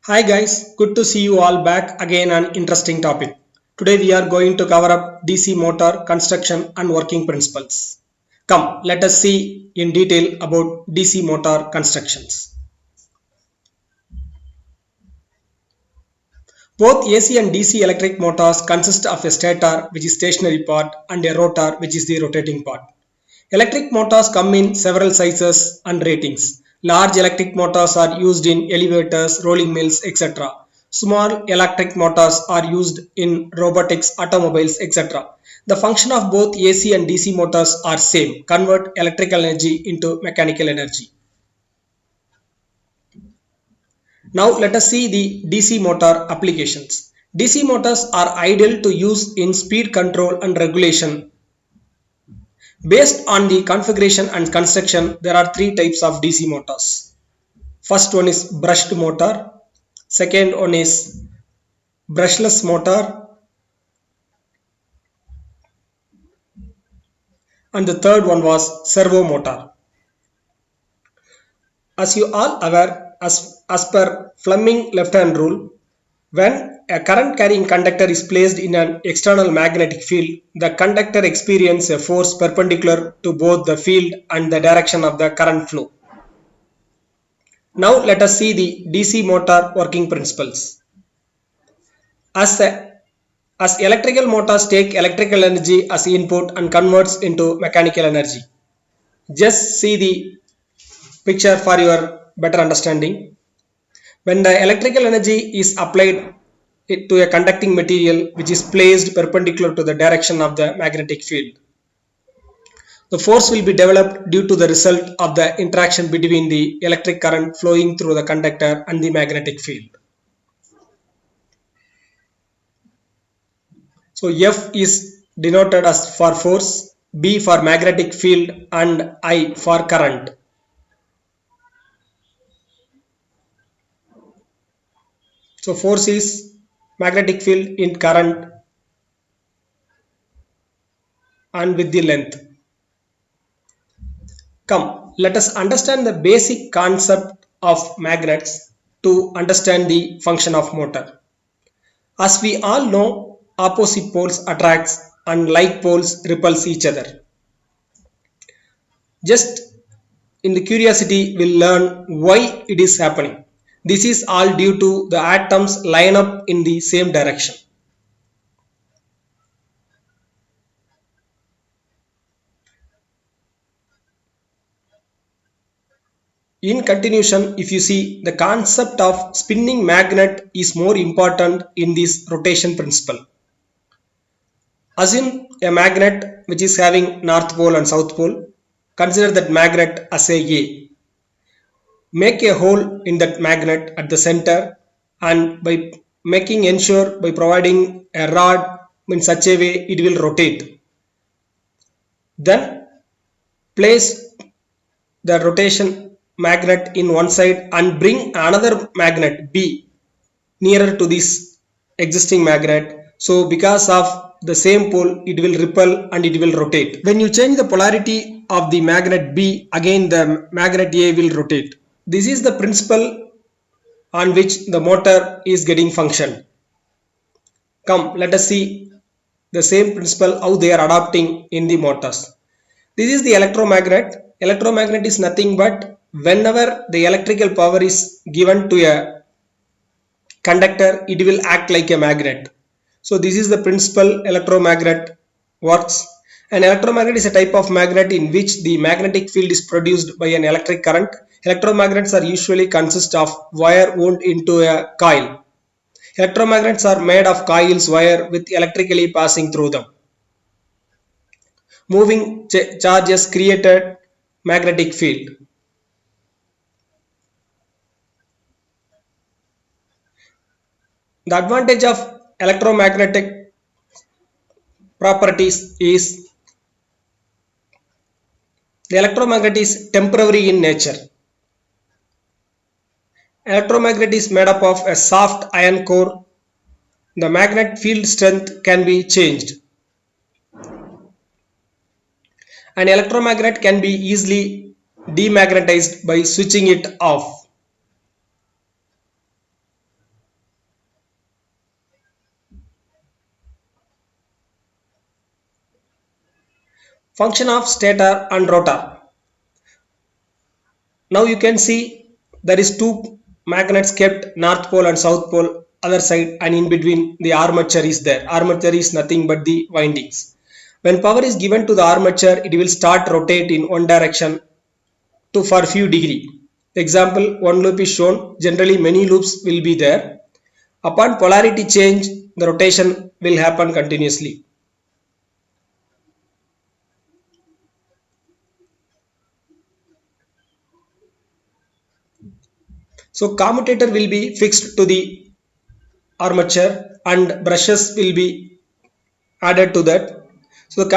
Hi guys, good to see you all back again on interesting topic. Today we are going to cover up DC motor construction and working principles. Come, let us see in detail about DC motor constructions. Both AC and DC electric motors consist of a stator, which is stationary part, and a rotor, which is the rotating part. Electric motors come in several sizes and ratings. Large electric motors are used in elevators, rolling mills, etc. Small electric motors are used in robotics, automobiles, etc. The function of both AC and DC motors are same, convert electrical energy into mechanical energy. Now let us see the DC motor applications. DC motors are ideal to use in speed control and regulation. Based on the configuration and construction, there are three types of DC motors. First one is brushed motor, second one is brushless motor, and the third one was servo motor. As you all aware, as per Fleming left-hand rule, when a current carrying conductor is placed in an external magnetic field, the conductor experiences a force perpendicular to both the field and the direction of the current flow. Now let us see the DC motor working principles. As electrical motors take electrical energy as input and converts into mechanical energy. Just see the picture for your better understanding. When the electrical energy is applied to a conducting material which is placed perpendicular to the direction of the magnetic field, the force will be developed due to the result of the interaction between the electric current flowing through the conductor and the magnetic field. So F is denoted as for force, B for magnetic field, and I for current. So force is magnetic field in current and with the length. Come, let us understand the basic concept of magnets to understand the function of motor. As we all know, opposite poles attracts and like poles repulse each other. Just in the curiosity, we'll learn why it is happening. This is all due to the atoms line up in the same direction. In continuation, if you see, the concept of spinning magnet is more important in this rotation principle. Assume a magnet which is having north pole and south pole. Consider that magnet as a. Make a hole in that magnet at the center, and by making ensure by providing a rod in such a way it will rotate. Then place the rotation magnet in one side and bring another magnet B nearer to this existing magnet. So because of the same pole, it will repel and it will rotate. When you change the polarity of the magnet B, again the magnet A will rotate. This is the principle on which the motor is getting function. Come, let us see the same principle how they are adopting in the motors. This is the electromagnet. Electromagnet is nothing but whenever the electrical power is given to a conductor, it will act like a magnet. So this is the principle electromagnet works. An electromagnet is a type of magnet in which the magnetic field is produced by an electric current. Electromagnets are usually consist of wire wound into a coil. Electromagnets are made of coils wire with electrically passing through them. Moving charges created magnetic field. The advantage of electromagnetic properties is the electromagnet is temporary in nature. Electromagnet is made up of a soft iron core. The magnet field strength can be changed. An electromagnet can be easily demagnetized by switching it off. Function of stator and rotor. Now you can see there is two magnets kept north pole and south pole other side, and in between the armature is there. Armature is nothing but the windings. When power is given to the armature, it will start rotate in one direction to for few degree. Example, one loop is shown. Generally many loops will be there. Upon polarity change, the rotation will happen continuously. So commutator will be fixed to the armature and brushes will be added to that. So the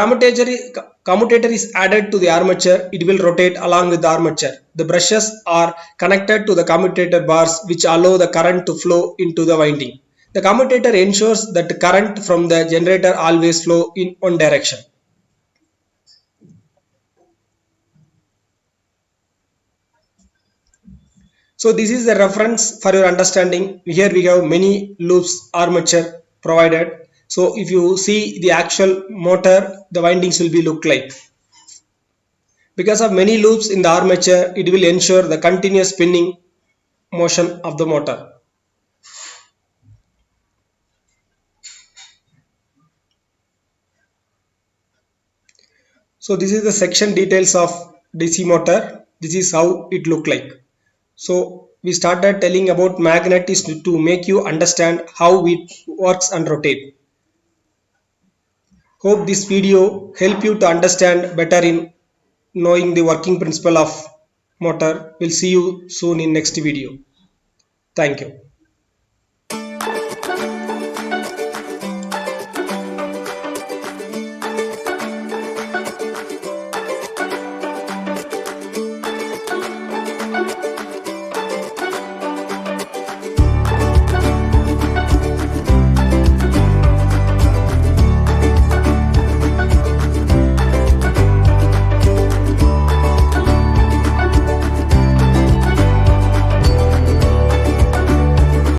commutator is added to the armature. It will rotate along with the armature. The brushes are connected to the commutator bars which allow the current to flow into the winding. The commutator ensures that the current from the generator always flow in one direction. So this is the reference for your understanding. Here we have many loops armature provided. So if you see the actual motor, the windings will be look like. Because of many loops in the armature, it will ensure the continuous spinning motion of the motor. So this is the section details of DC motor. This is how it look like. So we started telling about magnet is to make you understand how it works and rotate. Hope this video help you to understand better in knowing the working principle of motor. We'll see you soon in next video. Thank you.